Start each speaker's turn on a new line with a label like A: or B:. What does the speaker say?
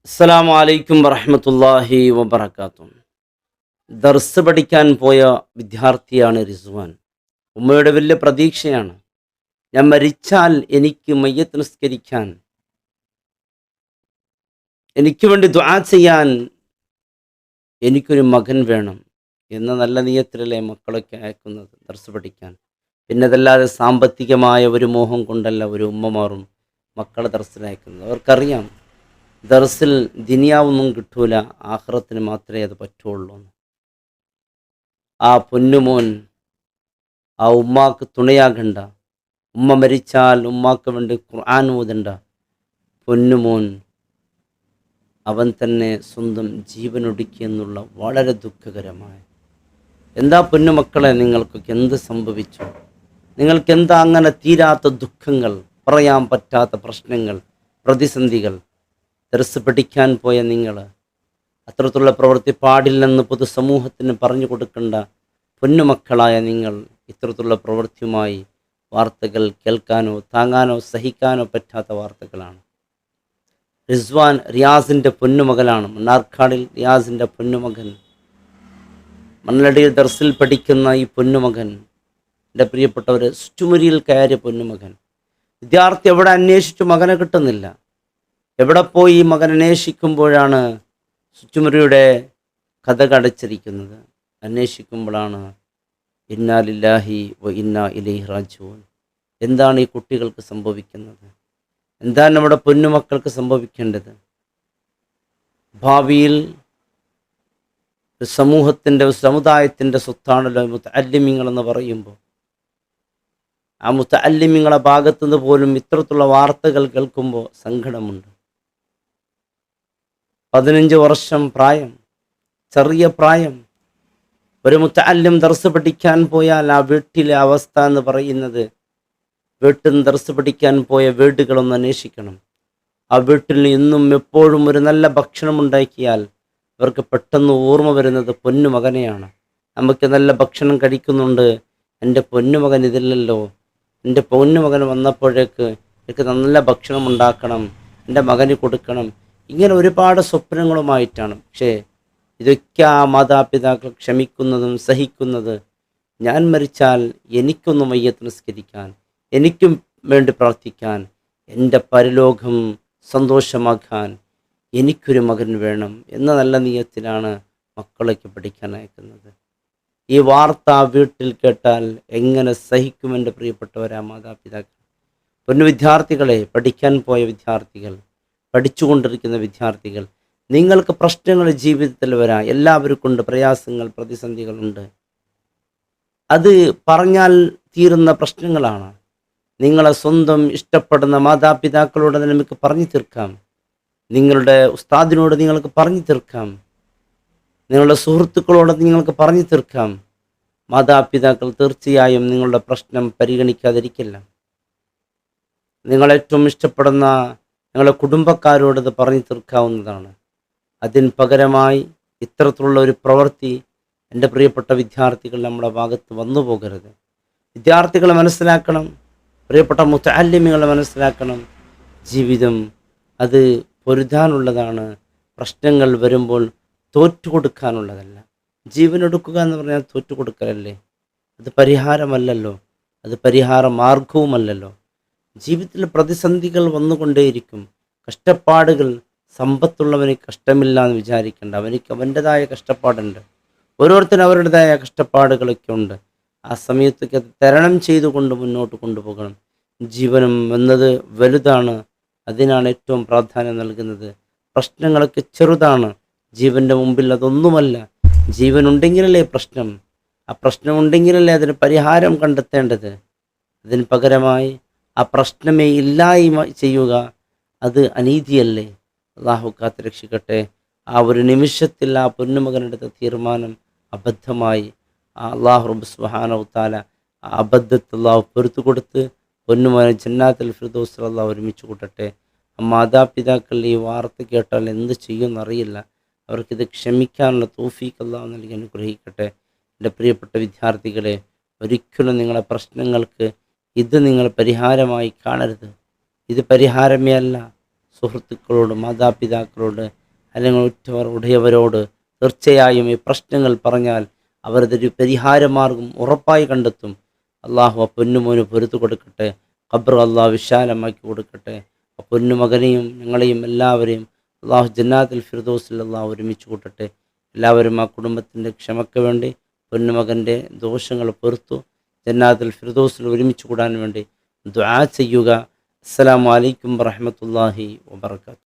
A: അസ്സലാമു അലൈക്കും വറഹ്മത്തുള്ളാഹി വബറകാതുഹു. ദർസ് പഠിക്കാൻ പോയ വിദ്യാർത്ഥിയാണ് റിസ്വാൻ. ഉമ്മയുടെ വലിയ പ്രതീക്ഷയാണ്, ഞാൻ മരിച്ചാൽ എനിക്ക് മയ്യത്ത് നിസ്കരിക്കാൻ, എനിക്ക് വേണ്ടി ദുആ ചെയ്യാൻ എനിക്കൊരു മകൻ വേണം എന്ന നല്ല നിയത്തിലല്ലേ മക്കളൊക്കെ അയക്കുന്നത് ദർസ് പഠിക്കാൻ. പിന്നെ അതല്ലാതെ സാമ്പത്തികമായ ഒരു മോഹം കൊണ്ടല്ല ഒരു ഉമ്മമാറും മക്കളെ ദർസിലയക്കുന്നത്. അവർക്കറിയാം ദർസിൽ ദുനിയാവൊന്നും കിട്ടൂല, ആഖിറത്തിന് മാത്രമേ അത് പറ്റുള്ളൂ. ആ പൊന്നുമോൻ ആ ഉമ്മാക്ക് തുണയാകണ്ട, ഉമ്മ മരിച്ചാൽ ഉമ്മാക്ക് വേണ്ടി ഖുർആൻ ഓതണ്ട പൊന്നുമോൻ അവൻ തന്നെ സ്വന്തം ജീവനൊടുക്കിയെന്നുള്ള വളരെ ദുഃഖകരമായ, എന്താ പൊന്നുമക്കളെ നിങ്ങൾക്കൊക്കെ എന്ത് സംഭവിച്ചു? നിങ്ങൾക്ക് എന്താ അങ്ങനെ തീരാത്ത ദുഃഖങ്ങൾ, പറയാൻ പറ്റാത്ത പ്രശ്നങ്ങൾ, പ്രതിസന്ധികൾ? ദർസ് പഠിക്കാൻ പോയ നിങ്ങൾ അത്തരത്തിലുള്ള പ്രവൃത്തി പാടില്ലെന്ന് പൊതുസമൂഹത്തിന് പറഞ്ഞു കൊടുക്കേണ്ട പൊന്നുമക്കളായ നിങ്ങൾ ഇത്തരത്തിലുള്ള പ്രവൃത്തിയുമായി വാർത്തകൾ കേൾക്കാനോ താങ്ങാനോ സഹിക്കാനോ പറ്റാത്ത വാർത്തകളാണ്. റിസ്വാൻ റിയാസിൻ്റെ പൊന്നുമകനാണ്. മണ്ണാർക്കാടിൽ റിയാസിൻ്റെ പൊന്നുമകൻ, മണ്ണടിയിൽ ദർസിൽ പഠിക്കുന്ന ഈ പൊന്നുമകൻ, എൻ്റെ പ്രിയപ്പെട്ടവർ, സ്റ്റുമുരിയിൽ കയറിയ പൊന്നുമകൻ. വിദ്യാർത്ഥി എവിടെ അന്വേഷിച്ചു മകനെ കിട്ടുന്നില്ല. എവിടെ പോയി മകൻ അന്വേഷിക്കുമ്പോഴാണ് ചുറ്റുമുറിയുടെ കഥ കടച്ചിരിക്കുന്നത്. അന്വേഷിക്കുമ്പോഴാണ് ഇന്നാ ലില്ലാഹി വ ഇന്നാ ഇലൈഹി റാജിഊൻ. എന്താണ് ഈ കുട്ടികൾക്ക് സംഭവിക്കുന്നത്? എന്താണ് നമ്മുടെ പൊന്നുമക്കൾക്ക് സംഭവിക്കേണ്ടത്? ഭാവിയിൽ സമൂഹത്തിൻ്റെ സമുദായത്തിൻ്റെ സ്വത്താണല്ലോ മുതഅല്ലിമീങ്ങൾ എന്ന് പറയുമ്പോൾ, ആ മുതഅല്ലിമീങ്ങളെ ഭാഗത്തുനിന്ന് പോലും ഇത്തരത്തിലുള്ള വാർത്തകൾ കേൾക്കുമ്പോൾ സങ്കടമുണ്ട്. 15 വർഷം പ്രായം, ചെറിയ പ്രായം. ഒരു മുതഅല്ലിം ദർസ് പഠിക്കാൻ പോയാൽ ആ വീട്ടിലെ അവസ്ഥ എന്ന് പറയുന്നത്, വീട്ടിൽ നിന്ന് ദർസ് പഠിക്കാൻ പോയ വീടുകളൊന്ന് അന്വേഷിക്കണം. ആ വീട്ടിൽ ഇന്നും എപ്പോഴും ഒരു നല്ല ഭക്ഷണം ഉണ്ടാക്കിയാൽ അവർക്ക് പെട്ടെന്ന് ഓർമ്മ വരുന്നത് പൊന്നുമകനെയാണ്. നമുക്ക് നല്ല ഭക്ഷണം കഴിക്കുന്നുണ്ട്, എൻ്റെ പൊന്നുമകൻ ഇതില്ലല്ലോ, എൻ്റെ പൊന്നുമകൻ വന്നപ്പോഴേക്ക് എനിക്ക് നല്ല ഭക്ഷണം ഉണ്ടാക്കണം, എൻ്റെ മകന് കൊടുക്കണം. ഇങ്ങനെ ഒരുപാട് സ്വപ്നങ്ങളുമായിട്ടാണ്. പക്ഷേ ഇതൊക്കെ ആ മാതാപിതാക്കൾ ക്ഷമിക്കുന്നതും സഹിക്കുന്നത്, ഞാൻ മരിച്ചാൽ എനിക്കൊന്ന് മയ്യത്ത് നിസ്കരിക്കാൻ, എനിക്കും വേണ്ടി പ്രാർത്ഥിക്കാൻ, എൻ്റെ പരലോകം സന്തോഷമാക്കാൻ എനിക്കൊരു മകൻ വേണം എന്ന നല്ല നിയത്തിലാണ് മക്കളൊക്കെ പഠിക്കാൻ അയക്കുന്നത്. ഈ വാർത്ത ആ വീട്ടിൽ കേട്ടാൽ എങ്ങനെ സഹിക്കും എൻ്റെ പ്രിയപ്പെട്ടവരാ മാതാപിതാക്കൾ? പൊന്നു വിദ്യാർത്ഥികളെ, പഠിക്കാൻ പോയ വിദ്യാർത്ഥികൾ, പഠിച്ചുകൊണ്ടിരിക്കുന്ന വിദ്യാർത്ഥികൾ, നിങ്ങൾക്ക് പ്രശ്നങ്ങൾ ജീവിതത്തിൽ വരാം. എല്ലാവർക്കും ഉണ്ട് പ്രയാസങ്ങൾ, പ്രതിസന്ധികളുണ്ട്. അത് പറഞ്ഞാൽ തീരുന്ന പ്രശ്നങ്ങളാണ്. നിങ്ങളെ സ്വന്തം ഇഷ്ടപ്പെടുന്ന മാതാപിതാക്കളോട് നമുക്ക് പറഞ്ഞു തീർക്കാം, നിങ്ങളുടെ ഉസ്താദിനോട് നിങ്ങൾക്ക് പറഞ്ഞു തീർക്കാം, നിങ്ങളുടെ സുഹൃത്തുക്കളോട് നിങ്ങൾക്ക് പറഞ്ഞു തീർക്കാം. മാതാപിതാക്കൾ തീർച്ചയായും നിങ്ങളുടെ പ്രശ്നം പരിഗണിക്കാതിരിക്കില്ല. നിങ്ങളേറ്റവും ഇഷ്ടപ്പെടുന്ന നിങ്ങളുടെ കുടുംബക്കാരോട് ഇത് പറഞ്ഞു തീർക്കാവുന്നതാണ്. അതിന് പകരമായി ഇത്തരത്തിലുള്ള ഒരു പ്രവൃത്തി എൻ്റെ പ്രിയപ്പെട്ട വിദ്യാർത്ഥികൾ നമ്മുടെ ഭാഗത്ത് വന്നു പോകരുത്. വിദ്യാർത്ഥികളെ മനസ്സിലാക്കണം, പ്രിയപ്പെട്ട മുതഅല്ലിമീങ്ങളെ മനസ്സിലാക്കണം. ജീവിതം അത് പൊരുതാനുള്ളതാണ്. പ്രശ്നങ്ങൾ വരുമ്പോൾ തോറ്റുകൊടുക്കാനുള്ളതല്ല. ജീവനൊടുക്കുക എന്ന് പറഞ്ഞാൽ തോറ്റുകൊടുക്കലല്ലേ? അത് പരിഹാരമല്ലല്ലോ, അത് പരിഹാര മാർഗവുമല്ലല്ലോ. ജീവിതത്തിൽ പ്രതിസന്ധികൾ വന്നുകൊണ്ടേയിരിക്കും, കഷ്ടപ്പാടുകൾ. സമ്പത്തുള്ളവന് കഷ്ടമില്ല എന്ന് വിചാരിക്കേണ്ട, അവനിക്ക് അവൻ്റെതായ കഷ്ടപ്പാടുണ്ട്. ഓരോരുത്തരും അവരുടേതായ കഷ്ടപ്പാടുകളൊക്കെ ഉണ്ട്. ആ സമയത്തൊക്കെ അത് തരണം ചെയ്തുകൊണ്ട് മുന്നോട്ട് കൊണ്ടുപോകണം. ജീവനം എന്നത് വലുതാണ്, അതിനാണ് ഏറ്റവും പ്രാധാന്യം നൽകുന്നത്. പ്രശ്നങ്ങളൊക്കെ ചെറുതാണ്, ജീവൻ്റെ മുമ്പിൽ അതൊന്നുമല്ല. ജീവനുണ്ടെങ്കിലല്ലേ പ്രശ്നം, ആ പ്രശ്നമുണ്ടെങ്കിലല്ലേ അതിന് പരിഹാരം കണ്ടെത്തേണ്ടത്. അതിന് പകരമായി ആ പ്രശ്നമേ ഇല്ലായ്മ ചെയ്യുക, അത് അനീതിയല്ലേ? അള്ളാഹു കാത്ത് രക്ഷിക്കട്ടെ. ആ ഒരു നിമിഷത്തിൽ ആ പൊന്നുമകനെടുത്ത തീരുമാനം അബദ്ധമായി. ആ അള്ളാഹു റബ്ബ് സുബ്ഹാനഹു തആല ആ അബദ്ധത്തെ അള്ളാഹു പൊറുത്തു കൊടുത്ത് പൊന്നുമകനെ ജന്നാത്തുൽ ഫിർദൗസിൽ അള്ളാഹു ഒരുമിച്ച് കൂട്ടട്ടെ. ആ മാതാപിതാക്കൾ ഈ വാർത്ത കേട്ടാൽ എന്ത് ചെയ്യുമെന്നറിയില്ല. അവർക്കിത് ക്ഷമിക്കാനുള്ള തൗഫീഖ് അള്ളാഹു നൽകി അനുഗ്രഹിക്കട്ടെ. എൻ്റെ പ്രിയപ്പെട്ട വിദ്യാർത്ഥികളെ, ഒരിക്കലും നിങ്ങളുടെ പ്രശ്നങ്ങൾക്ക് ഇത് നിങ്ങൾ പരിഹാരമായി കാണരുത്. ഇത് പരിഹാരമേ അല്ല, സുഹൃത്തുക്കളോട്, മാതാപിതാക്കളോട്, അല്ലെങ്കിൽ ഉറ്റവർ ഉടയവരോട് തീർച്ചയായും ഈ പ്രശ്നങ്ങൾ പറഞ്ഞാൽ അവരതൊരു പരിഹാരമാർഗം ഉറപ്പായി കണ്ടെത്തും. അള്ളാഹു ആ പൊന്നുമോന് പൊരുത്തു കൊടുക്കട്ടെ. ഖബർ അള്ളാഹു വിശാലമാക്കി കൊടുക്കട്ടെ. ആ പൊന്നുമകനെയും ഞങ്ങളെയും എല്ലാവരെയും അള്ളാഹു ജന്നാത്തുൽ ഫിർദൗസിൽ അള്ളാഹു ഒരുമിച്ച് കൂട്ടട്ടെ. എല്ലാവരും ആ കുടുംബത്തിൻ്റെ ക്ഷമയ്ക്ക് വേണ്ടി പൊന്നുമകൻ്റെ ദോഷങ്ങൾ പൊറുത്തു ജന്നാത്തുൽ ഫിർദൗസിൽ ഒരുമിച്ച് കൂടാൻ വേണ്ടി ദുആ ചെയ്യുക. അസ്സലാമു അലൈക്കും വറഹ്മത്തുള്ളാഹി വബറകാതുഹു.